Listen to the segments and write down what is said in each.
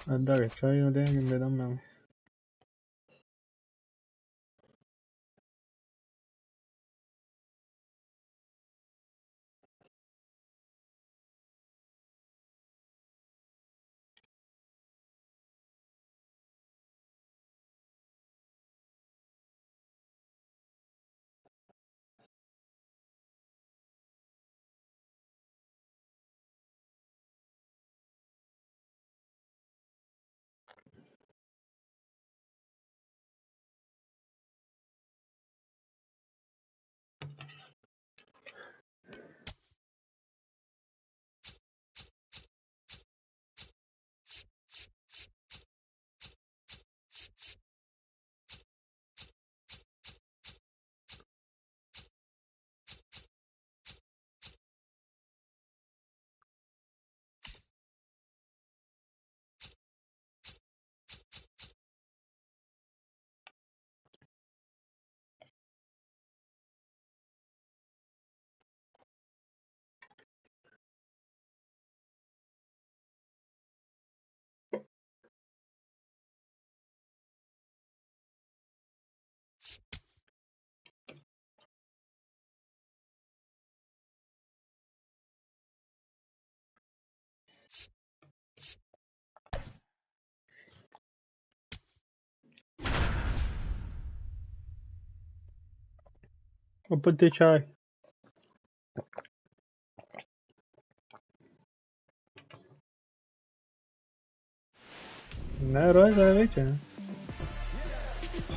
Guarda che c'hai te che vedo a me. Oppure te c'hai? No, Rosa invece.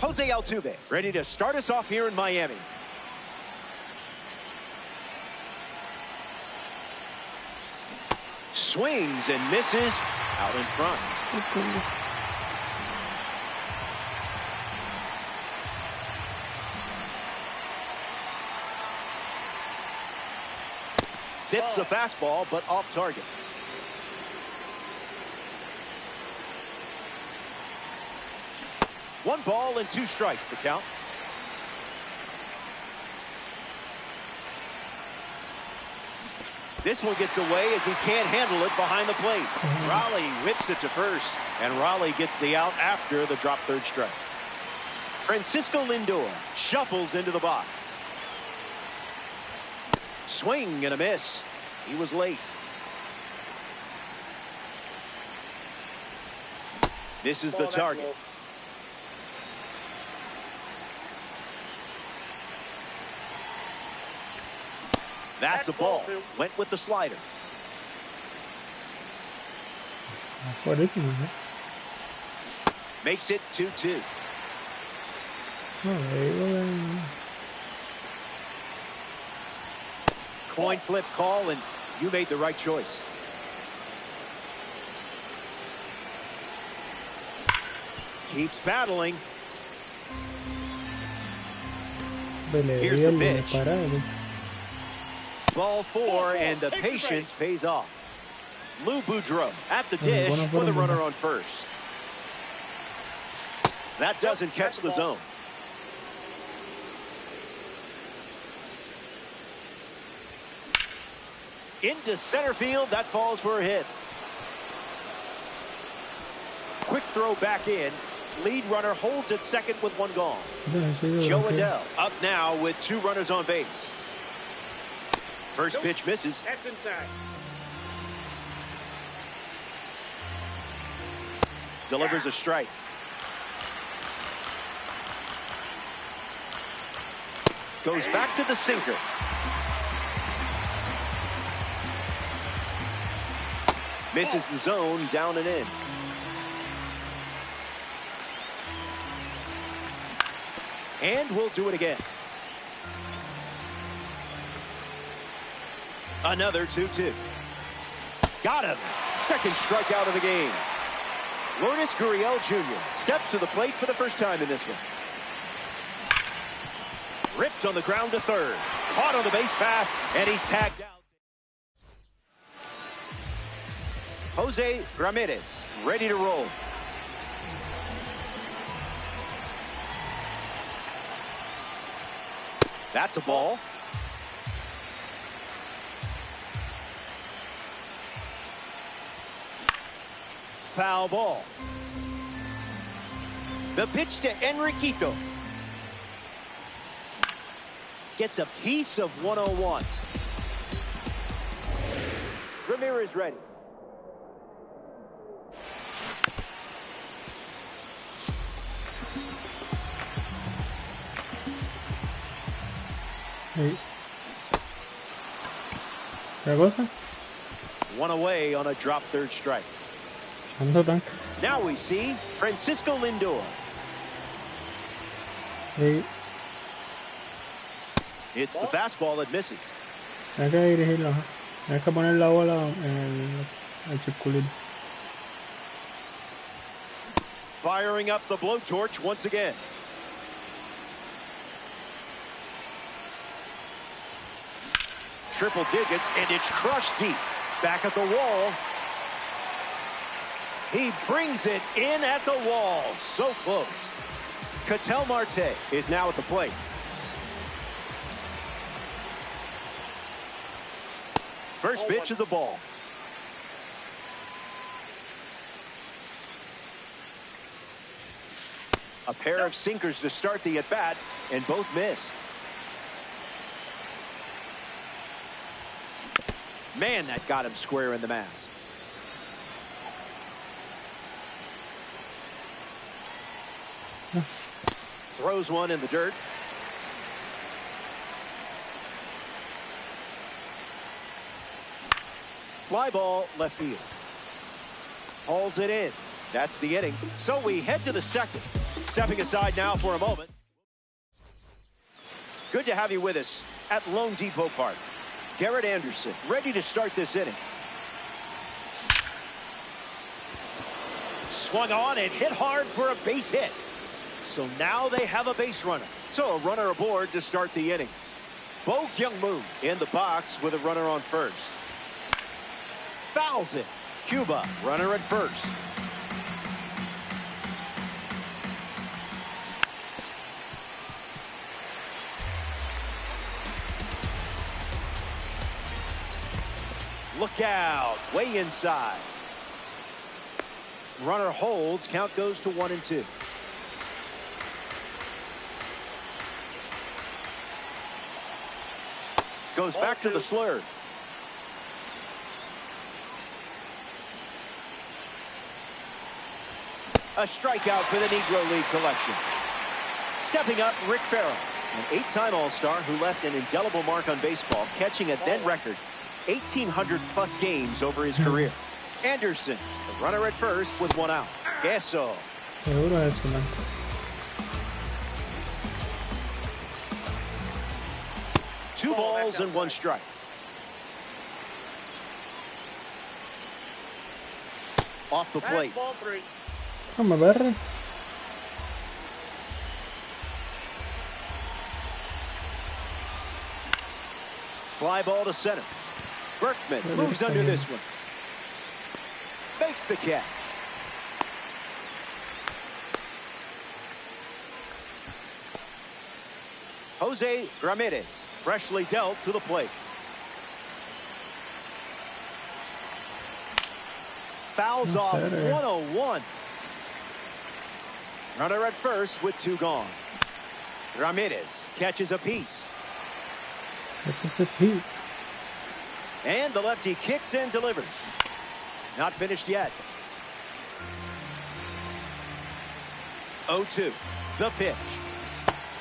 Jose Altuve, ready to start us off here in Miami. Swings and misses out in front. Zips a fastball, but off target. One ball and two strikes, the count. This one gets away as he can't handle it behind the plate. Raleigh whips it to first, and Raleigh gets the out after the drop third strike. Francisco Lindor shuffles into the box. Swing and a miss. He was late. This is the target. That's a ball. Went with the slider. What is it? Makes it 2-2. Coin flip call, and you made the right choice. Keeps battling. Here's the pitch. Ball four, and the patience pays off. Lou Boudreau at the dish with a runner on first. That doesn't catch the zone. Into center field, that falls for a hit. Quick throw back in. Lead runner holds at second with one gone. Joe Adele up now with two runners on base. First pitch misses. That's inside. Delivers a strike. Goes back to the sinker. Misses the zone, down and in. And we'll do it again. Another 2-2. Got him. Second strikeout of the game. Lourdes Gurriel Jr. steps to the plate for the first time in this one. Ripped on the ground to third. Caught on the base path, and he's tagged out. Jose Ramirez ready to roll. That's a ball. foul ball. The pitch to Enriquito. Gets a piece of 101. Ramirez ready. Hey. ¿Qué cosa? One away on a drop third strike. Ando tanque. Now we see Francisco Lindor. Hey. It's the fastball that misses. Hay que dirigirlo, ajá. Hay que poner la bola en el circulito. Firing up the blowtorch once again. Triple digits, and it's crushed deep. Back at the wall. He brings it in at the wall. So close. Ketel Marte is now at the plate. First pitch of the ball. A pair of sinkers to start the at-bat, and both missed. Man, that got him square in the mask. Throws one in the dirt. Fly ball left field. Hauls it in. That's the inning. So we head to the second. Stepping aside now for a moment. Good to have you with us at Lone Depot Park. Garrett Anderson ready to start this inning. Swung on and hit hard for a base hit. So now they have a base runner. So a runner aboard to start the inning. Bo Youngmoo in the box with a runner on first. Fouls it. Cuba, runner at first. Look out, way inside. Runner holds, count goes to 1-2. Goes back to the slur. A strikeout for the Negro League collection. Stepping up, Rick Farrell, an 8-time All-Star who left an indelible mark on baseball, catching a then record 1,800+ games over his career. Anderson, the runner at first with one out. Eso. Seguro eso, man. Two balls and one strike. Off the plate. Vamos a ver. Fly ball to center. Berkman moves under this one. Makes the catch. Jose Ramirez, freshly dealt to the plate. Fouls off 101. Runner at first with two gone. Ramirez catches a piece. And the lefty kicks and delivers. Not finished yet. 0-2. The pitch.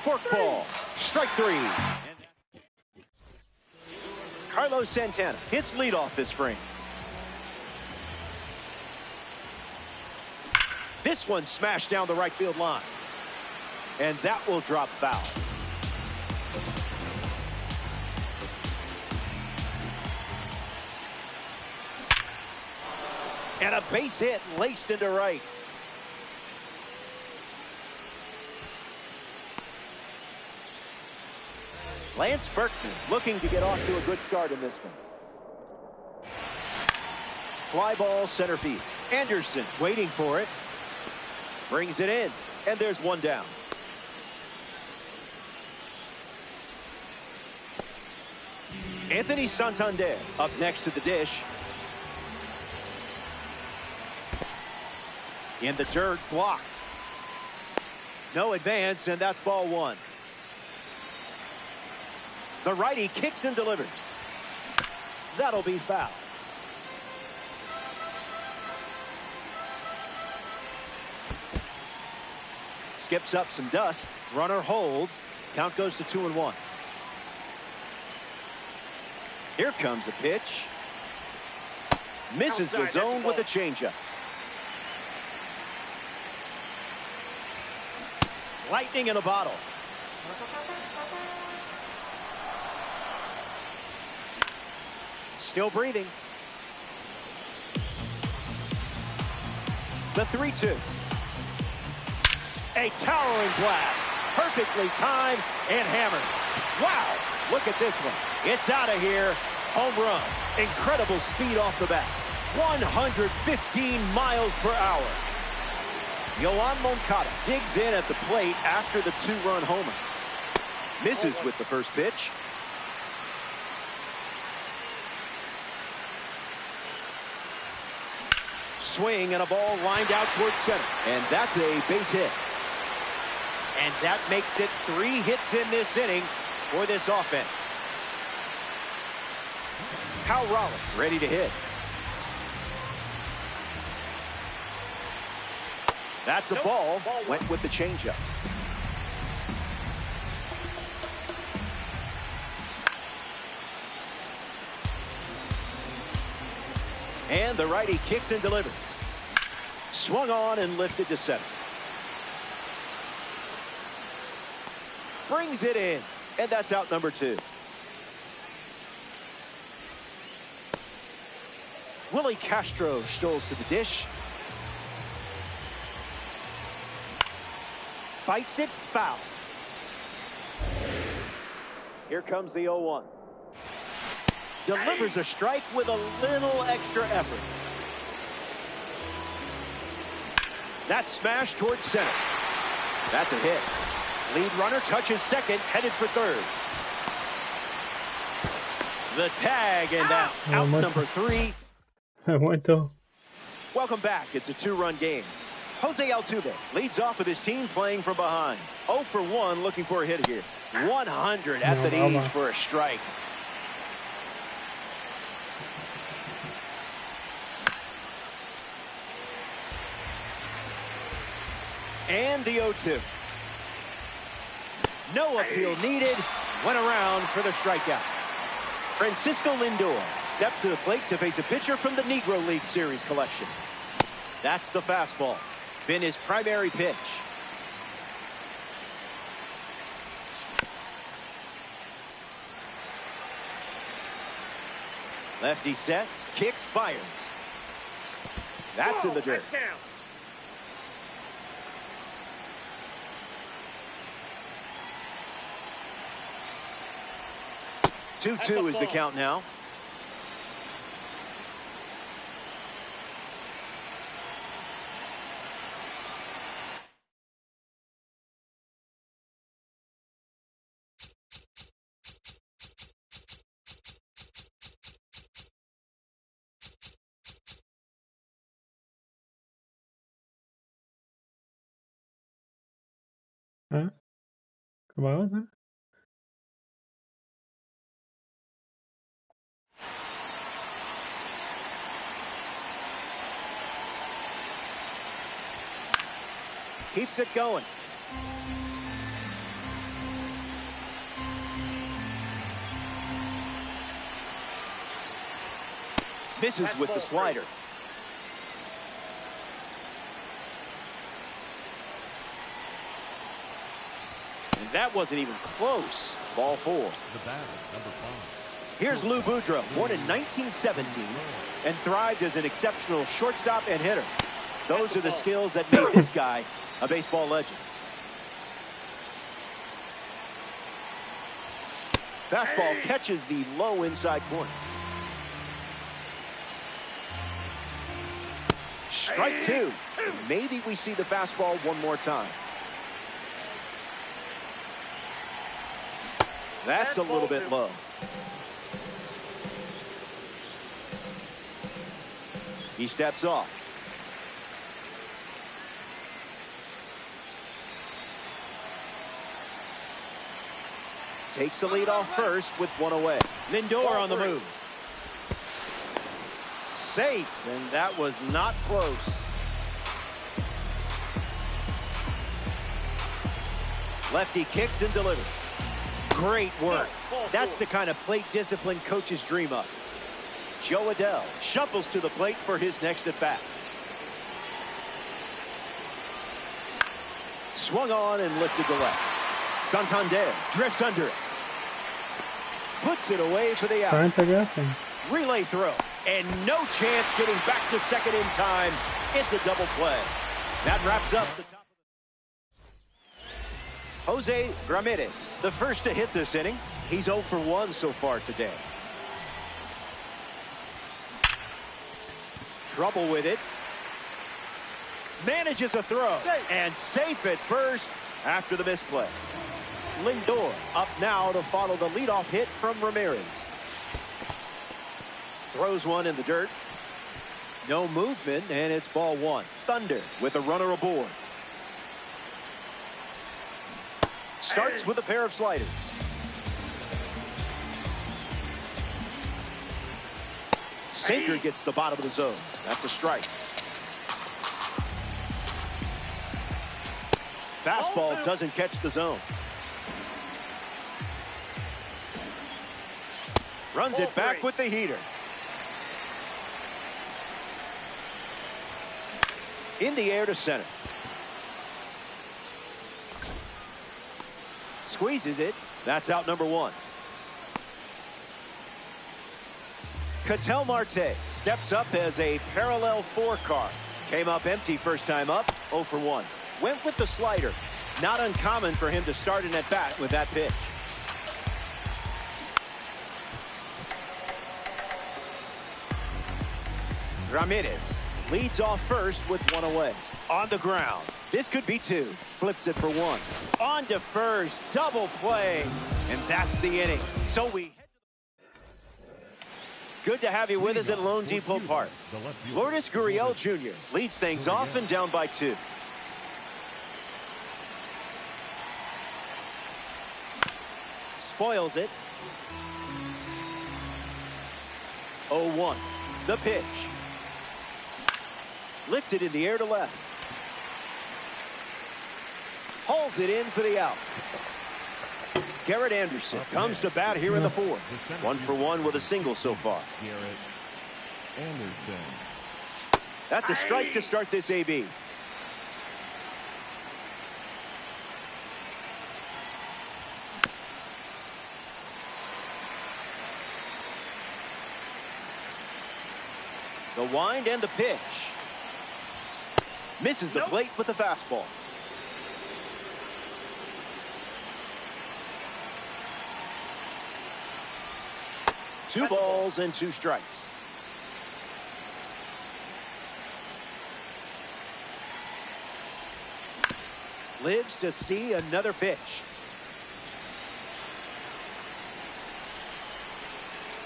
Forkball. Strike three. Carlos Santana hits leadoff this frame. This one smashed down the right field line. And that will drop foul. And a base hit laced into right. Lance Berkman looking to get off to a good start in this one. Fly ball center field. Anderson waiting for it. Brings it in. And there's one down. Anthony Santander up next to the dish. In the dirt, blocked. No advance, and that's ball one. The righty kicks and delivers. That'll be foul. Skips up some dust. Runner holds. Count goes to 2-1. Here comes a pitch. Misses the zone with a changeup. Lightning in a bottle. Still breathing. The 3-2. A towering blast. Perfectly timed and hammered. Wow. Look at this one. It's out of here. Home run. Incredible speed off the bat. 115 miles per hour. Yoan Moncada digs in at the plate after the two-run homer. Misses with the first pitch. Swing and a ball lined out towards center. And that's a base hit. And that makes it 3 hits in this inning for this offense. Kyle Raleigh ready to hit. That's a ball. Went with the changeup. And the righty kicks and delivers. Swung on and lifted to center. Brings it in. And that's out number 2. Willie Castro strolls to the dish. Fights it foul. Here comes the 0-1. Delivers a strike with a little extra effort. That's smashed towards center. That's a hit. Lead runner touches second, headed for third. The tag, and that's out number 3. Welcome back. It's a 2-run game. Jose Altuve leads off with his team playing from behind. 0 for 1, looking for a hit here. 100 at the knees for a strike. And the 0-2. No appeal needed. Went around for the strikeout. Francisco Lindor steps to the plate to face a pitcher from the Negro League Series collection. That's the fastball. Been his primary pitch. Lefty sets, kicks, fires. That's in the dirt. 2-2 is the count now. ¿Ah? ¿Qué pasa? Keeps it going. Misses with the slider. And that wasn't even close. Ball 4. The batter, number 5. Here's Lou Boudreau, born in 1917, and thrived as an exceptional shortstop and hitter. Those are the skills that made this guy a baseball legend. Fastball catches the low inside corner. Strike 2. Maybe we see the fastball one more time. That's a little bit low. He steps off. Takes the lead off first with one away. Lindor on the move. Safe, and that was not close. Lefty kicks and delivers. Great work. That's the kind of plate discipline coaches dream of. Joe Adell shuffles to the plate for his next at bat. Swung on and lifted to left. Santander drifts under it. Puts it away for the out. Relay throw. And no chance getting back to second in time. It's a double play. That wraps up the top. Jose Ramirez, the first to hit this inning. He's 0 for 1 so far today. Trouble with it. Manages a throw. And safe at first after the misplay. Lindor up now to follow the leadoff hit from Ramirez. Throws one in the dirt. No movement, and it's ball one. Thunder with a runner aboard. Starts with a pair of sliders. Sinker gets the bottom of the zone. That's a strike. Fastball doesn't catch the zone. Runs it back with the heater. In the air to center. Squeezes it. That's out number one. Ketel Marte steps up as a parallel 4 car. Came up empty first time up. 0 for 1. Went with the slider. Not uncommon for him to start an at bat with that pitch. Ramirez leads off first with one away. On the ground. This could be 2. Flips it for 1. On to first. Double play. And that's the inning. So we... Good to have you with us at Lone Depot Park. Lourdes Gurriel Jr. leads things off and down by 2. Spoils it. 0-1. The pitch. Lifted in the air to left. Hauls it in for the out. Garrett Anderson comes to bat here in the 4th. 1 for 1 with a single so far. Garrett Anderson. That's a strike to start this AB. The wind and the pitch. Misses the plate with the fastball. Two balls and 2 strikes. Lives to see another pitch.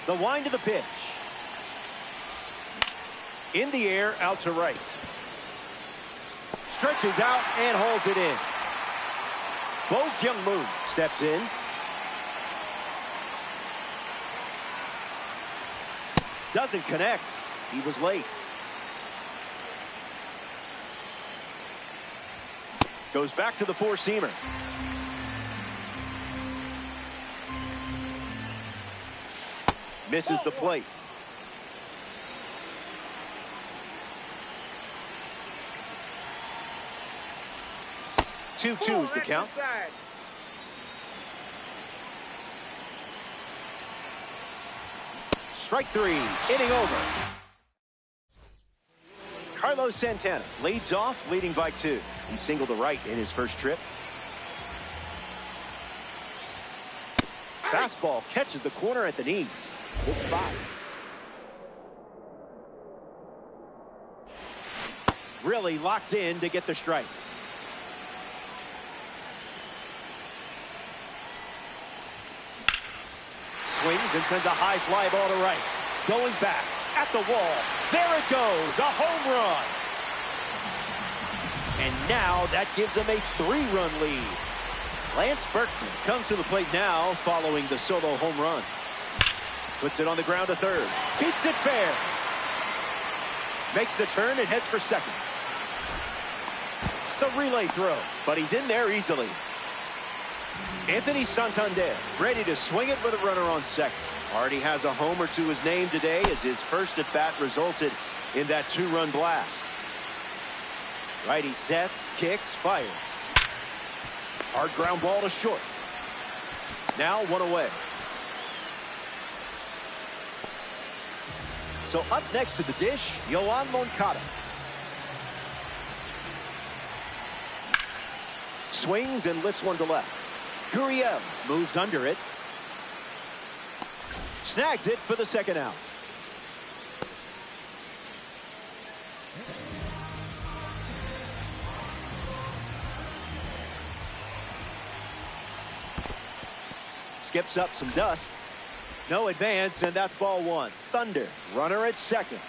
The wind of the pitch. In the air, out to right. Stretches out and holds it in. Bo Kyung-moon steps in. Doesn't connect. He was late. Goes back to the 4-seamer. Misses the plate. Two is the count. Strike 3, inning over. Carlos Santana leads off, leading by 2. He singled to right in his first trip. Fastball catches the corner at the knees. It's 5. Really locked in to get the strike. Swings and sends a high fly ball to right. Going back at the wall. There it goes, a home run. And now that gives them a 3-run lead. Lance Berkman comes to the plate now following the solo home run. Puts it on the ground to third. Keeps it fair. Makes the turn and heads for second. The relay throw, but he's in there easily. Anthony Santander ready to swing it with a runner on second. Already has a homer to his name today as his first at bat resulted in that two-run blast. Righty sets, kicks, fires. Hard ground ball to short. Now one away. So up next to the dish, Yoan Moncada. Swings and lifts one to left. Gurriel moves under it. Snags it for the second out. Skips up some dust. No advance, and that's ball one. Thunder, runner at second.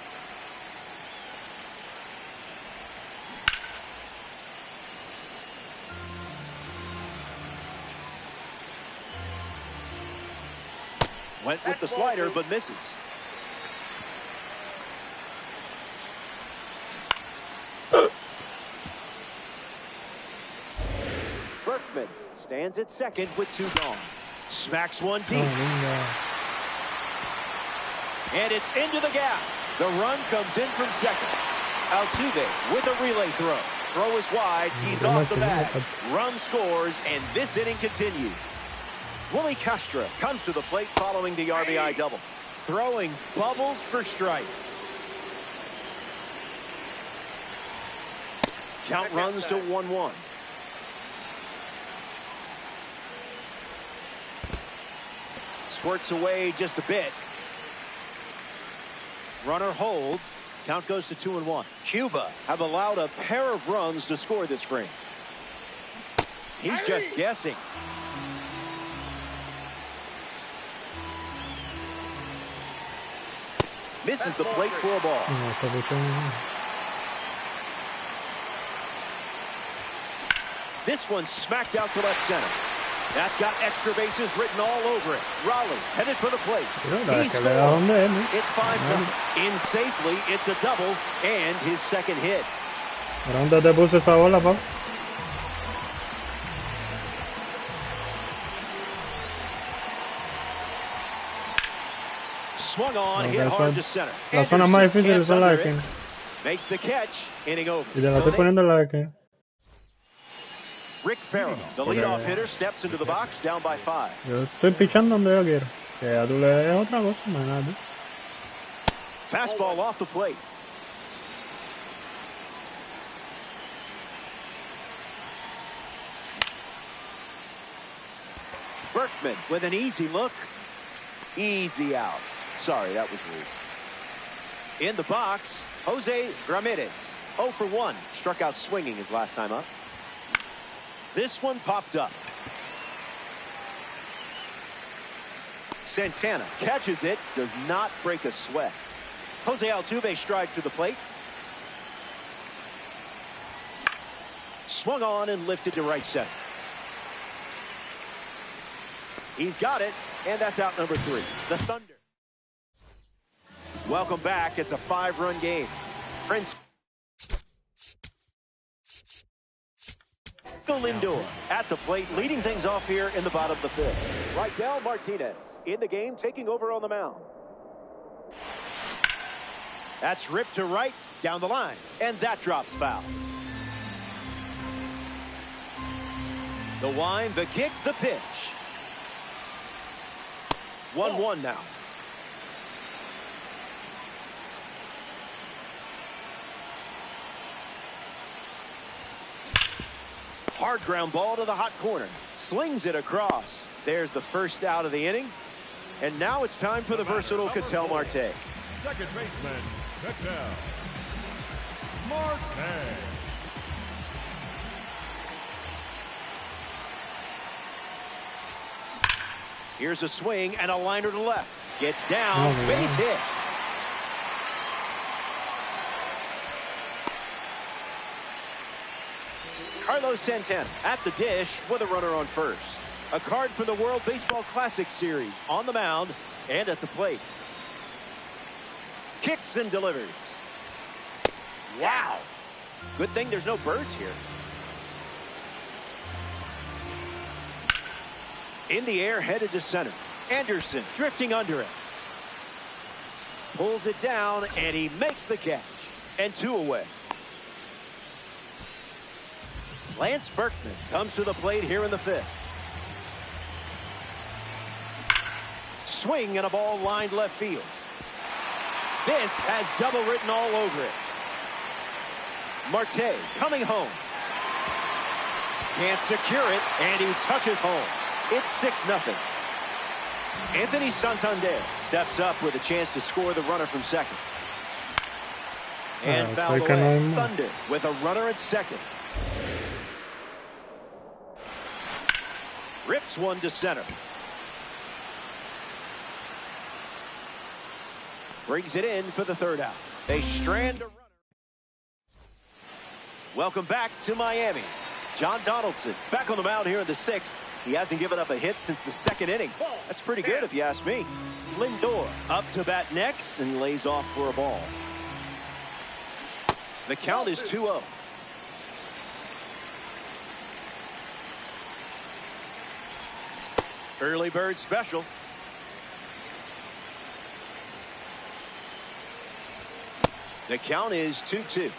Went with the slider, but misses. Berkman stands at second with two gone. Smacks one deep. And it's into the gap. The run comes in from second. Altuve with a relay throw. Throw is wide. He's off the bag. Run scores, and this inning continues. Willie Castro comes to the plate following the RBI double. Throwing bubbles for strikes. Count runs to 1-1. Squirts away just a bit. Runner holds. Count goes to 2-1. Cuba have allowed a pair of runs to score this frame. He's just guessing. Misses the plate for a ball. This one smacked out to left center. That's got extra bases written all over it. Raleigh headed for the plate. He scored. It's 5-1. In safely, it's a double and his second hit. ¿Dónde te puse esa bola, pa? Swung on, hit hard to center. Las zonas más difíciles son las de Makes the catch, inning over. Y te la estoy poniendo la de Rick Farrell, the leadoff hitter, steps into the box, down by 5. Yo estoy pichando donde yo quiero. Que ya tú le des otra cosa, imagínate. Fastball off the plate. Berkman with an easy look. Easy out. Sorry, that was rude. In the box, Jose Ramirez. 0 for 1. Struck out swinging his last time up. This one popped up. Santana catches it, does not break a sweat. Jose Altuve strides to the plate. Swung on and lifted to right center. He's got it, and that's out number 3. The Thunder. Welcome back. It's a 5-run game. Francisco Lindor at the plate, leading things off here in the bottom of the 5th. Raidel Martinez in the game, taking over on the mound. That's ripped to right, down the line, and that drops foul. The wind, the kick, the pitch. 1-1 now. Hard ground ball to the hot corner. Slings it across. There's the first out of the inning. And now it's time for the versatile Ketel Marte. Second baseman, Ketel Marte. Here's a swing and a liner to left. Gets down, base hit. Carlos Santana at the dish with a runner on first. A card for the World Baseball Classic Series on the mound and at the plate. Kicks and delivers. Wow. Good thing there's no birds here. In the air, headed to center. Anderson drifting under it. Pulls it down, and he makes the catch. And 2 away. Lance Berkman comes to the plate here in the 5th. Swing and a ball lined left field. This has double written all over it. Marte coming home. Can't secure it, and he touches home. It's 6-0. Anthony Santander steps up with a chance to score the runner from second. And fouled away. Thunder with a runner at second. Rips one to center. Brings it in for the 3rd out. They strand a runner. Welcome back to Miami. John Donaldson back on the mound here in the 6th. He hasn't given up a hit since the 2nd inning. That's pretty good if you ask me. Lindor up to bat next and lays off for a ball. The count is 2-0. Early bird special. The count is 2-2.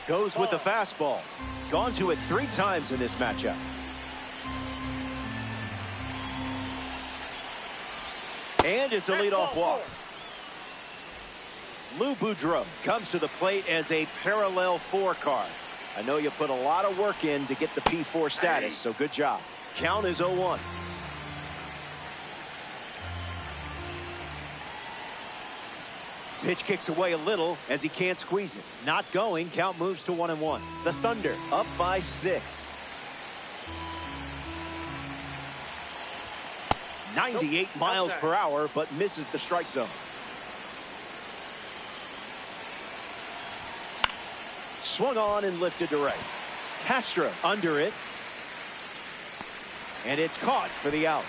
Goes with the fastball. Gone to it 3 times in this matchup. And it's a leadoff walk. Lou Boudreau comes to the plate as a parallel 4 card. I know you put a lot of work in to get the P4 status, so good job. Count is 0-1. Pitch kicks away a little as he can't squeeze it. Not going. Count moves to 1-1. The Thunder up by 6. 98 miles per hour, but misses the strike zone. Swung on and lifted to right. Castro under it. And it's caught for the out.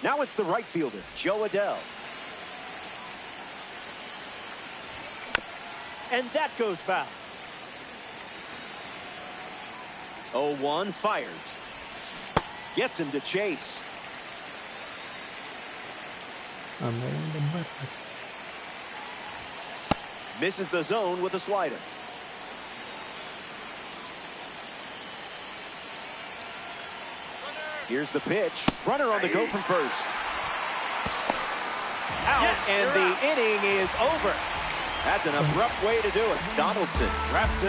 Now it's the right fielder, Joe Adell. And that goes foul. 0-1 fires. Gets him to chase. Misses the zone with a slider. Here's the pitch. Runner on the go from first. Out, and the inning is over. That's an abrupt way to do it. Donaldson wraps it up.